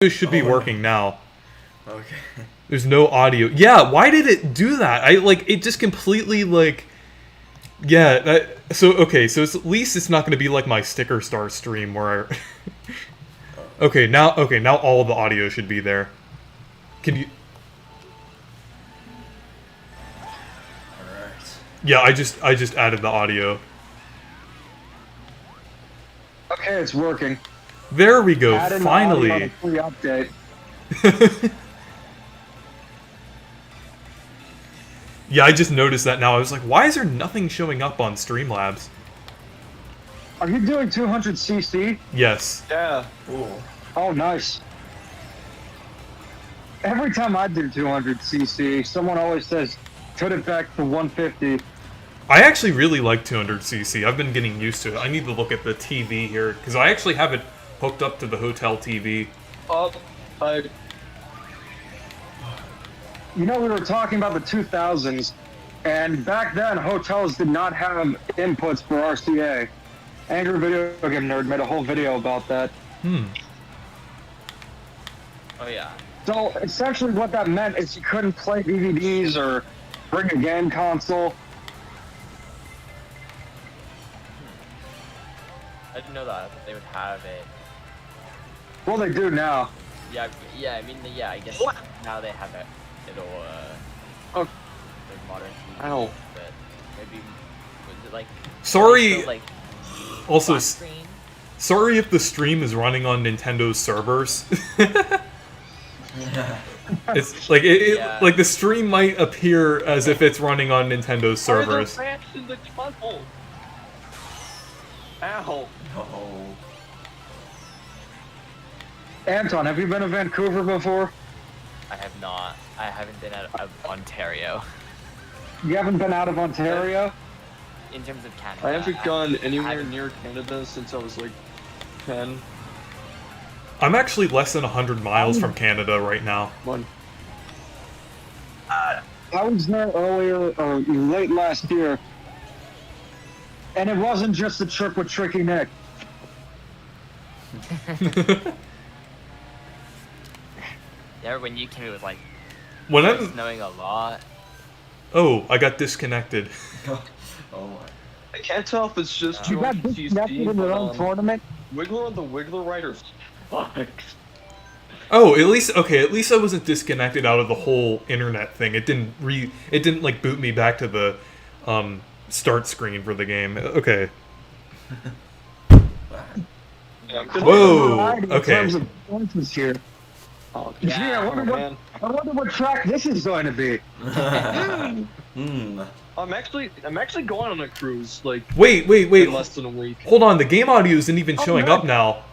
audio should be working now. Okay. There's no audio. Yeah, why did it do that? It just completely, yeah, so it's, at least it's not going to be like my Sticker Star stream where okay, now all of the audio should be there. Can you... Alright. Yeah, I just added the audio. Okay, it's working. There we go, Add in finally. audio on a free update. Yeah, I just noticed that now. I was like, why is there nothing showing up on Streamlabs? Are you doing 200cc? Yes. Yeah. Ooh. Oh, nice. Every time I do 200cc, someone always says, put it back to 150. I actually really like 200cc. I've been getting used to it. I need to look at the TV here, because I actually have it hooked up to the hotel TV. You know, we were talking about the 2000s, and back then, hotels did not have inputs for RCA. Angry Video Game Nerd made a whole video about that. Oh, yeah. So, essentially what that meant is you couldn't play DVDs or bring a game console. I didn't know that. I thought they would have it. Well, they do now. Yeah, I mean, yeah, I guess now they have it. It'll, like modern TV. Ow. But maybe, was it like... Sorry, like, also, flat screen? sorry if the stream is running on Nintendo's servers. It's like like the stream might appear as if it's running on Nintendo's servers. In the tunnel. Ow. Oh. Anton, have you been to Vancouver before? I have not. I haven't been out of Ontario. You haven't been out of Ontario? In terms of Canada. I haven't gone anywhere haven't- near Canada since I was like 10. I'm actually less than 100 miles from Canada right now. I was there earlier, or late last year, and it wasn't just a trip with Tricky Nick. Yeah, when you came, it was like When I'm... snowing a lot. Oh, I got disconnected. Oh my. I can't tell if it's just You got disconnected in your own tournament? Wiggler on the Wiggler Riders. Fuck. Oh, at least I wasn't disconnected out of the whole internet thing. It didn't like boot me back to the start screen for the game. Okay. Whoa. Okay. In terms of points here. Oh, Gee, I wonder what track this is going to be. I'm actually going on a cruise, like Wait. in less than a week. Hold on, the game audio isn't even showing up now.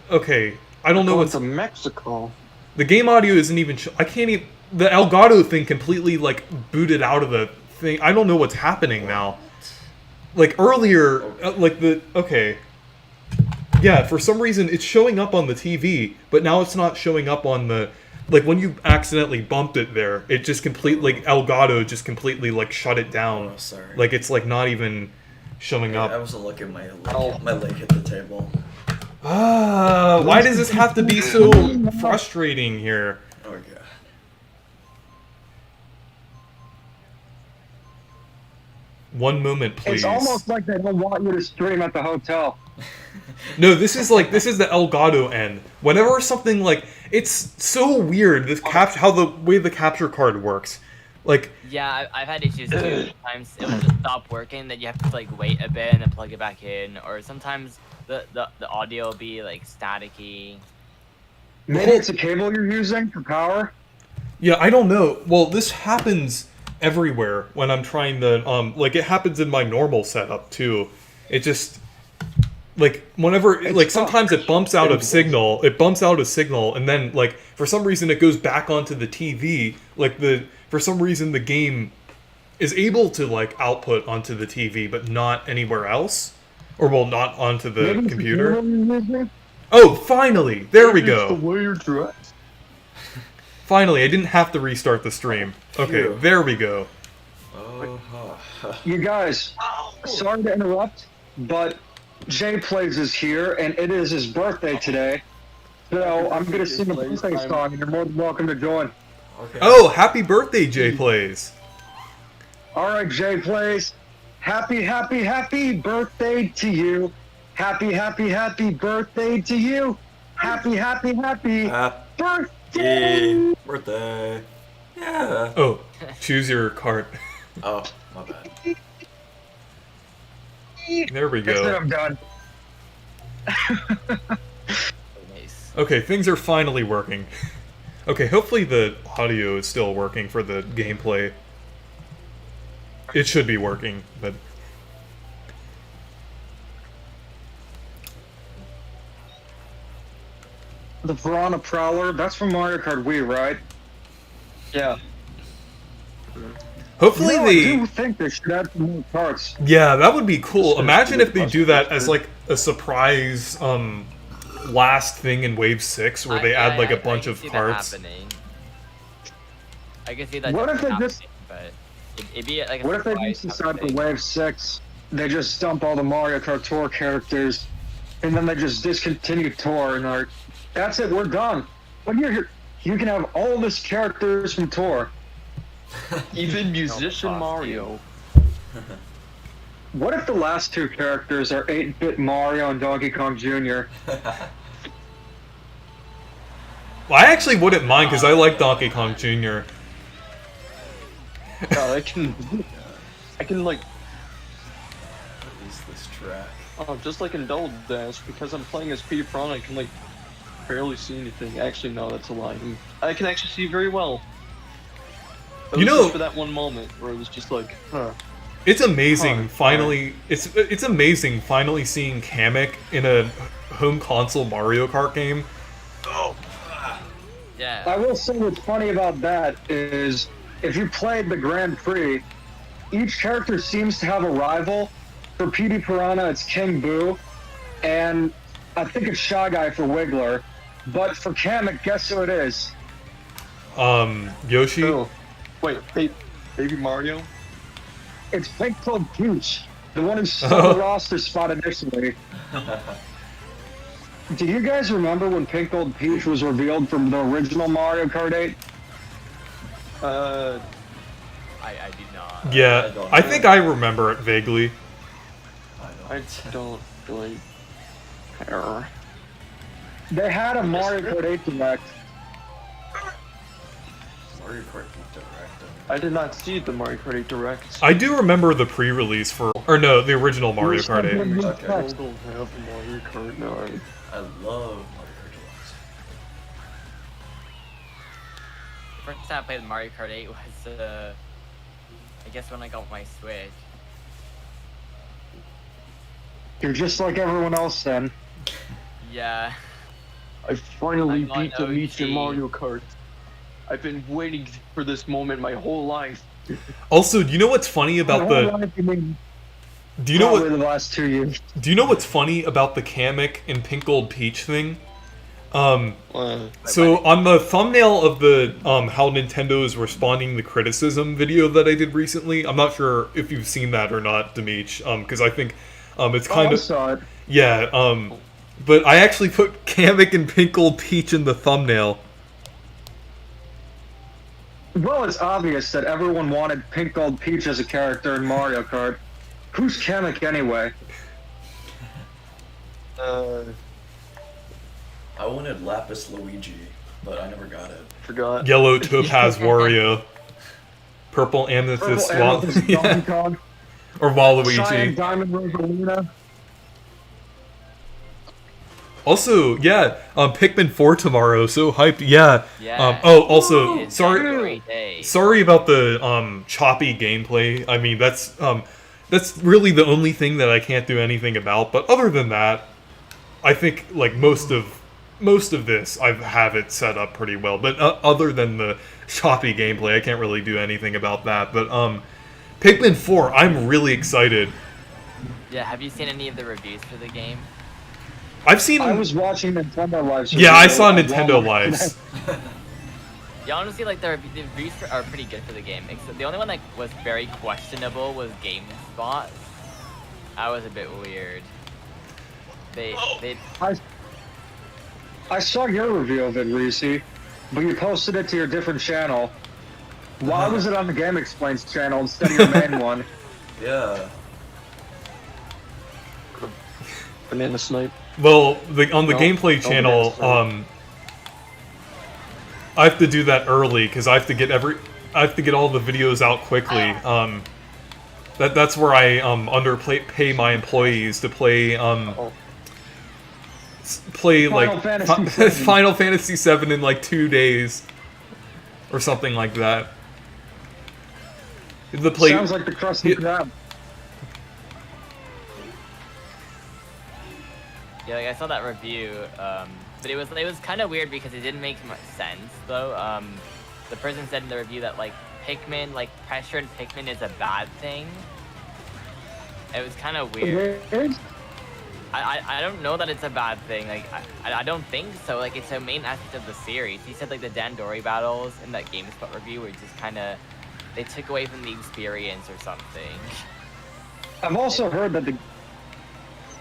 Okay. I don't know Going what's... to Mexico. The game audio isn't even... I can't even... The Elgato thing completely, like, booted out of the thing. I don't know what's happening now. Like, earlier, Okay. Yeah, for some reason, it's showing up on the TV, but now it's not showing up on the... Like, when you accidentally bumped it there, it just completely... Like, Elgato just completely, like, shut it down. Oh, sorry. Like, it's, like, not even showing up. I wasn't looking, my leg hit the table. Why does this have to be so frustrating here? Oh god. One moment, please. It's almost like they don't want you to stream at the hotel. No, this is the Elgato end. Whenever something like... It's so weird, how the way the capture card works. Like... Yeah, I've had issues too. Sometimes it will just stop working, then you have to like wait a bit and then plug it back in. Or sometimes the audio will be like staticky. Maybe it's a cable you're using for power? Yeah, I don't know. Well, this happens everywhere when I'm trying to... like, it happens in my normal setup, too. It just... Like, whenever... Like, sometimes it bumps out of signal. It bumps out of signal, and then, like, for some reason it goes back onto the TV. Like, for some reason the game is able to, like, output onto the TV, but not anywhere else. Or, well, not onto the Maybe computer. it's a cable you're using? Oh, finally! There we go! It's the way you're dressed. Finally, I didn't have to restart the stream. Okay, Phew. there we go. Oh. You guys, sorry to interrupt, but Jay Plays is here, and it is his birthday today. So I'm gonna sing a birthday song, and you're more than welcome to join. Okay. Oh, happy birthday, Jay Plays. All right, Jay Plays. Happy, happy, happy birthday to you. Happy, happy, happy birthday to you. Happy, happy, happy birthday. Birthday. Yeah. Oh, choose your cart. Oh, my bad. There we That's it, go. I'm done. Nice. Okay, things are finally working. Okay, hopefully the audio is still working for the gameplay. It should be working, but... The Piranha Prowler, that's from Mario Kart Wii, right? Yeah. Hopefully I they... do think they should add some more carts. Yeah, that would be cool. Just Imagine if they must do be that as good. like a surprise last thing in Wave 6 where they add like a bunch can of see that carts. happening. I can see that. What if they happening, just- But it'd be like a What if they surprise just type of decide for thing. Wave 6, they just dump all the Mario Kart Tour characters, and then they just discontinue Tour, and like, that's it, we're done. When you're here, you can have all this characters from Tour. Even musician costume. Mario. What if the last two characters are 8-bit Mario and Donkey Kong Jr.? Well, I actually wouldn't mind because I like Donkey Kong Jr. God, I can like, What is this track? just like in Double Dash, because I'm playing as Peter Piranha, I can like barely see anything. Actually, no, that's a lie. I can actually see very well. It You was know- just for that one moment where it was just like, huh. It's amazing Huh, finally. It's amazing finally seeing Kamek in a home console Mario Kart game. Yeah. I will say what's funny about that is, if you played the Grand Prix, each character seems to have a rival. For Petey Piranha, it's King Boo, and I think it's Shy Guy for Wiggler. But for Kamek, guess who it is? Yoshi. Oh, wait, Baby Mario? It's Pink Cloud Peach, the one who stole the roster spot initially. Do you guys remember when Pink Gold Peach was revealed from the original Mario Kart 8? I do not. Yeah, I don't I know. think I remember it vaguely. I don't really care. They had a Mario Kart 8 Direct. Mario Kart Direct. I did not see the Mario Kart 8 Direct. I do remember the pre-release for, or no, the original Mario Kart 8. I Okay. don't have a Mario Kart 9. I love Mario Kart Deluxe. The first time I played Mario Kart 8 was, I guess when I got my Switch. You're just like everyone else then. Yeah. I finally I'm on beat the meet in OG. Mario Kart. I've been waiting for this moment my whole life. Also, do you know what's funny about the? Do you know Probably what? the last 2 years. Do you know what's funny about the Kamek and Pink Gold Peach thing? So on the thumbnail of the how Nintendo is responding to criticism video that I did recently, I'm not sure if you've seen that or not, Demeech, because I think it's kind I of saw it. yeah. But I actually put Kamek and Pink Gold Peach in the thumbnail. Well, it's obvious that everyone wanted Pink Gold Peach as a character in Mario Kart. Who's Kamek anyway? I wanted Lapis Luigi, but I never got it. Forgot. Yellow Topaz Wario, purple Amethyst, Purple Amethyst yeah. Donkey Kong, or Cyan Waluigi. Diamond Rosalina. Also, yeah, Pikmin 4 tomorrow. So hyped. Yeah. Yeah. Also, It's sorry. a great day. Sorry about the choppy gameplay. I mean, that's really the only thing that I can't do anything about. But other than that, I think like most of this, I have it set up pretty well. But other than the choppy gameplay, I can't really do anything about that. But Pikmin 4, I'm really excited. Yeah, have you seen any of the reviews for the game? I've seen. I was watching Nintendo Lives. Yeah, I saw video Nintendo of Walmart Lives. Yeah, honestly, like the reviews are pretty good for the game. Except the only one that was very questionable was GameSpot. That was a bit weird. They I saw your review of it, Reese, but you posted it to your different channel. Why was it on the Game Explains channel instead of your main one? Yeah. Banana snipe. Well, on the No, gameplay no, channel, that's I have to do that early because I have to get all the videos out quickly. That's where I pay my employees to play play Final like Fantasy VII. Final Fantasy VII in like 2 days or something like that. The play Sounds like the Krusty Krab. Yeah, like I saw that review, but it was kind of weird because it didn't make much sense though. The person said in the review that like Pikmin, like pressure in Pikmin is a bad thing. It was kind of weird. I don't know that it's a bad thing. Like I don't think so. Like it's a main aspect of the series. He said like the Dandori battles in that GameSpot review were just kind of they took away from the experience or something. I've also heard that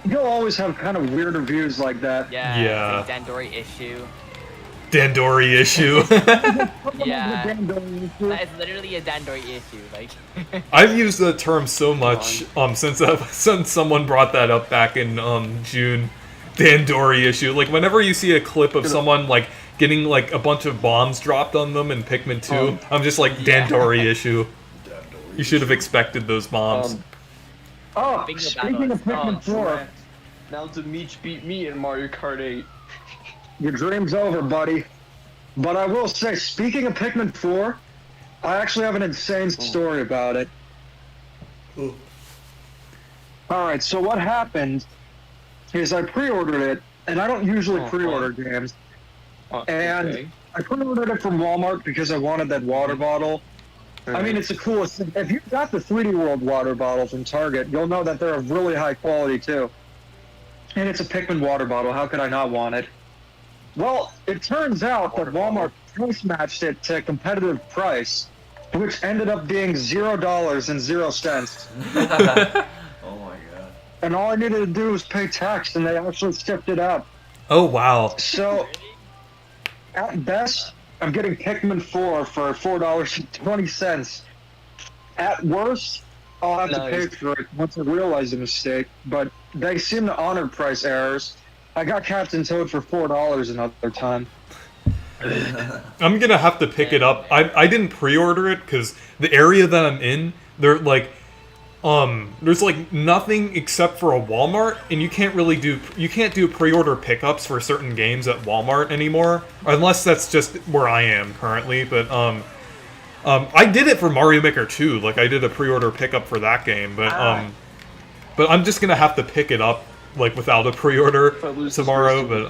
you'll always have kind of weird reviews like that. Yeah. Yeah. It's like Dandori issue. Dandori issue. Yeah. That is literally a Dandori issue. Like. I've used the term so much since someone brought that up back in June. Dandori issue. Like whenever you see a clip of someone like getting like a bunch of bombs dropped on them in Pikmin 2, I'm just like Dandori issue. You should have expected those bombs. Speaking of Pikmin 4, Now Dimitri beat me in Mario Kart 8. your dream's over, buddy. But I will say, speaking of Pikmin 4, I actually have an insane story about it. Alright, so what happened is I pre-ordered it, and I don't usually pre-order games. And Okay. I pre-ordered it from Walmart because I wanted that water bottle. I mean, it's the coolest thing. If you got the 3D World water bottle from Target, you'll know that they're of really high quality, too. And it's a Pikmin water bottle. How could I not want it? Well, it turns out that Walmart price matched it to a competitive price, which ended up being $0.00. Oh my god. And all I needed to do was pay tax, and they actually shipped it out. Oh wow. So, at best, I'm getting Pikmin 4 for $4.20. At worst, I'll have to pay Nice. for it once I realize the mistake, but they seem to honor price errors. I got Captain Toad for $4 another time. I'm gonna have to pick it up. I didn't pre-order it because the area that I'm in, there's like nothing except for a Walmart, and you can't do pre-order pickups for certain games at Walmart anymore, unless that's just where I am currently. But I did it for Mario Maker 2. Like I did a pre-order pickup for that game, but I'm just gonna have to pick it up like without a pre-order tomorrow. But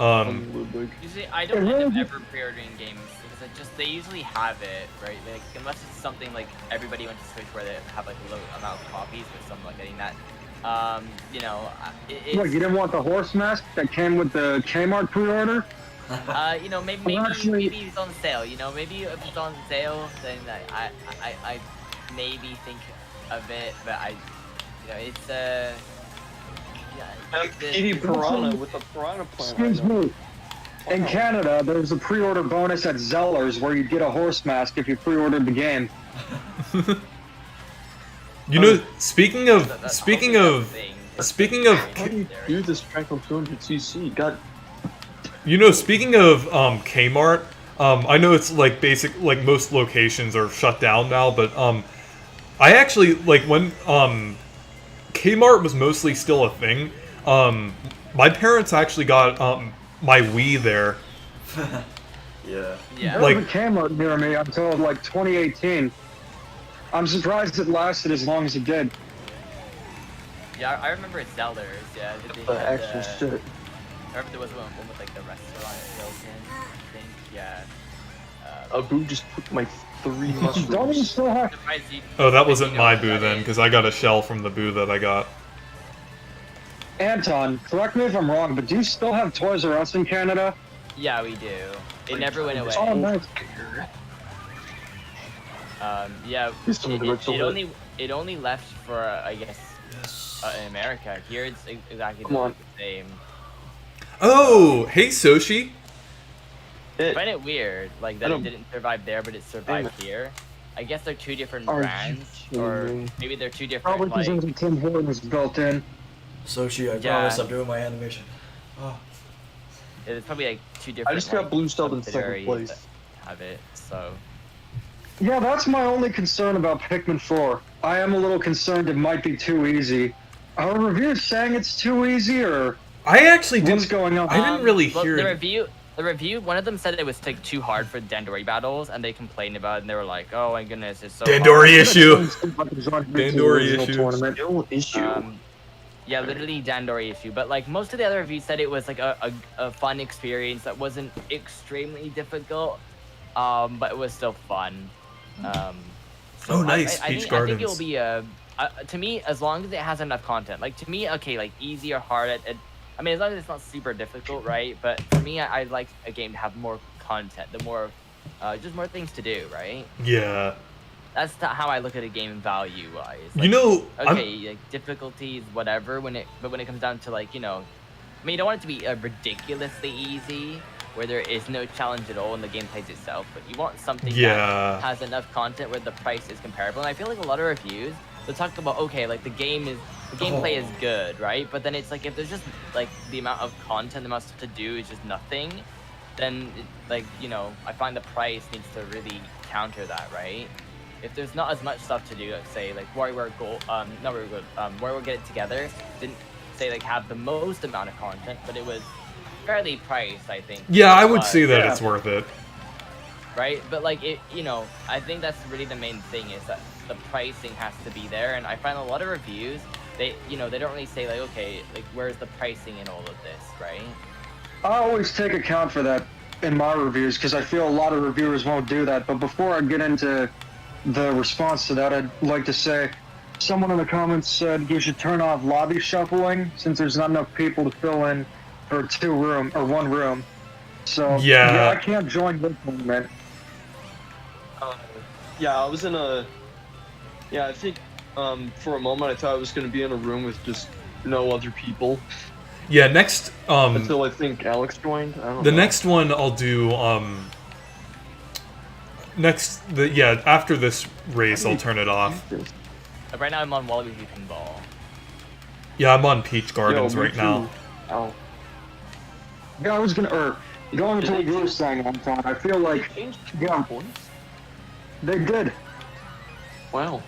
Usually, I don't end up ever pre-ordering games because they usually have it, right? Like unless it's something like everybody went to Switch where they have like a low amount of copies, but something like getting that. It's, What, you didn't want the horse mask that came with the Kmart pre-order? maybe actually- maybe it's on sale. Maybe if it's on sale, then I maybe think of it, but it's Petey Piranha with the Piranha plant. Excuse me. In Canada, there's a pre-order bonus at Zellers where you get a horse mask if you pre-ordered the game. Speaking of How do you do this track on 200cc? God. Speaking of Kmart, I know it's like like most locations are shut down now, but I actually like when Kmart was mostly still a thing. My parents actually got my Wii there. Yeah. Yeah. There was a Kmart near me until like 2018. I'm surprised it lasted as long as it did. Yeah, I remember Zellers. Yeah, they The had, actual shit. I remember there was one with like the restaurant built in. I think. Yeah. Abu just took my 3 Don't you mushrooms. still have... Surprised you- Oh, that wasn't you know my what boo that then, is. because I got a shell from the boo that I got. Anton, correct me if I'm wrong, but do you still have Toys R Us in Canada? Yeah, we do. It never went away. Oh, nice. Yeah, It's some of the ritual it only left for I guess in America. Here it's exactly Come on. the same. Oh, hey Soshi. I find it weird, like that I it don't- didn't survive there, but it survived here. I guess they're two different Are you brands, kidding or me? maybe they're two Probably different, because like, Tim Hortons built in. Sochi, I Yeah. promise I'm doing my animation. Oh. it's probably like two different. just got like, blue stuff in second subsidiaries place. that have it, so. Yeah, that's my only concern about Pikmin 4. I am a little concerned it might be too easy. Are reviewers saying it's too easy, or I actually what's didn't. going on? I didn't really well, hear. the review. One of them said it was like too hard for Dandori battles, and they complained about it, and they were like, "Oh my goodness, it's so Dandori hard." issue. Dandori Dandori issue. tournament. Still issue. Yeah, literally Dandori issue. But like most of the other reviews said it was like a fun experience that wasn't extremely difficult, but it was still fun. Oh, nice, I Peach think Gardens. it'll be to me, as long as it has enough content. Like to me, okay, like easy or hard. I mean, as long as it's not super difficult, right? But for me, I like a game to have more content, the more, just more things to do, right? Yeah. That's how I look at a game value wise. Like, You know, okay, like difficulties, whatever. But when it comes down to like, you know, I mean, you don't want it to be ridiculously easy, where there is no challenge at all and the game plays itself. But you want something Yeah. that has enough content where the price is comparable. And I feel like a lot of reviews, they talk about, okay, like the gameplay is good, right? But then it's like if there's just like the amount of content, the amount of stuff to do is just nothing, then like, you know, I find the price needs to really counter that, right? If there's not as much stuff to do, like say like WarioWare Get It Together didn't say like have the most amount of content, but it was fairly priced, I think. yeah, I would say that Yeah. it's worth it. Right, but like it, you know, I think that's really the main thing is that the pricing has to be there, and I find a lot of reviews, they don't really say like, okay, like where's the pricing in all of this, right? I always take account for that in my reviews because I feel a lot of reviewers won't do that. But before I get into the response to that, I'd like to say someone in the comments said you should turn off lobby shuffling since there's not enough people to fill in for one room. So Yeah. I can't join this tournament. Yeah, I was in a. Yeah, I think for a moment I thought I was going to be in a room with just no other people Yeah, next until I think Alex joined. I don't the know. next one I'll do after this race I'll turn it off. Like right now I'm on Waluigi Pinball. Yeah, I'm on Peach Gardens Yo, me right now. too. Ow. Yeah, I was gonna. Going into what you were saying, Anton, I feel like They changed yeah. points? they did. Wow.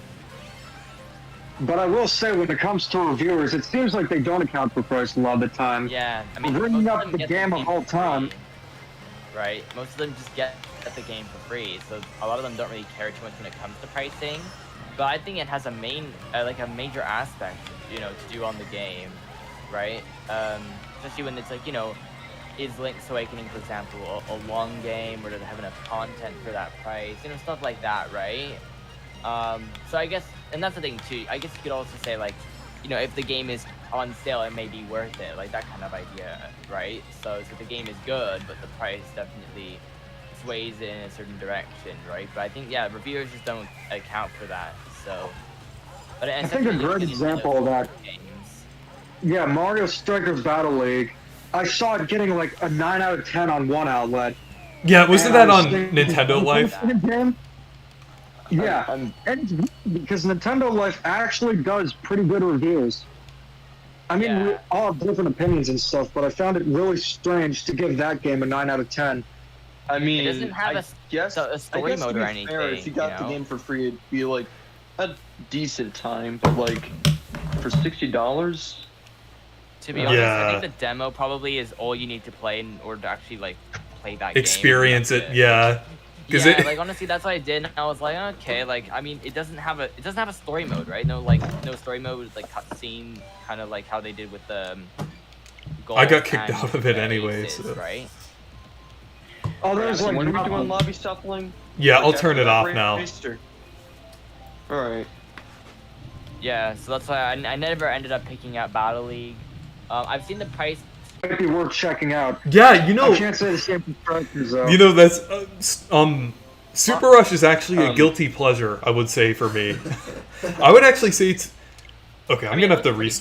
But I will say, when it comes to reviewers, it seems like they don't account for price a lot of the time. Yeah, I mean, Bringing most of up them the get game of all for time. free, right? Most of them just get the game for free, so a lot of them don't really care too much when it comes to pricing. But I think it has a major aspect, you know, to do on the game, right? Especially when it's like, you know, is Link's Awakening, for example, a long game, or does it have enough content for that price? You know, stuff like that, right? So I guess, and that's the thing too, I guess you could also say like, you know, if the game is on sale, it may be worth it, like that kind of idea, right? So the game is good, but the price definitely sways in a certain direction, right? But I think, yeah, reviewers just don't account for that, so. But I think a great example of that. Games. Yeah, Mario Strikers Battle League. I saw it getting like a 9 out of 10 on one outlet. Yeah, wasn't And that I was on thinking, Nintendo Life? Game? Yeah, I'm- and it's weird because Nintendo Life actually does pretty good reviews. I mean, we Yeah. all have different opinions and stuff, but I found it really strange to give that game a 9 out of 10. I mean, doesn't have I a guess, a story I guess mode to or be anything, fair, if you got you the know? game for free, it'd be like a decent time, but like for $60, To be Yeah. honest, I think the demo probably is all you need to play in order to actually like play that game. Experience That's it, yeah. Because Yeah, it, like honestly, that's what I did. And I was like, okay, like I mean, it doesn't have a story mode, right? No story mode, like cutscene, kind of like how they did with the. I got Gold kicked and out of it anyway, Aces, so. right? Oh, there's so like when are we nothing. doing lobby shuffling? yeah, Like I'll after turn it that off race, now. or- Alright. Yeah, so that's why I never ended up picking out Battle League. I've seen the price. Might be worth checking out. Yeah, you know, I can't say the same for Strikers, though. that's Super Rush is actually a guilty pleasure, I would say, for me. I would actually say it's okay. I'm gonna have to restart.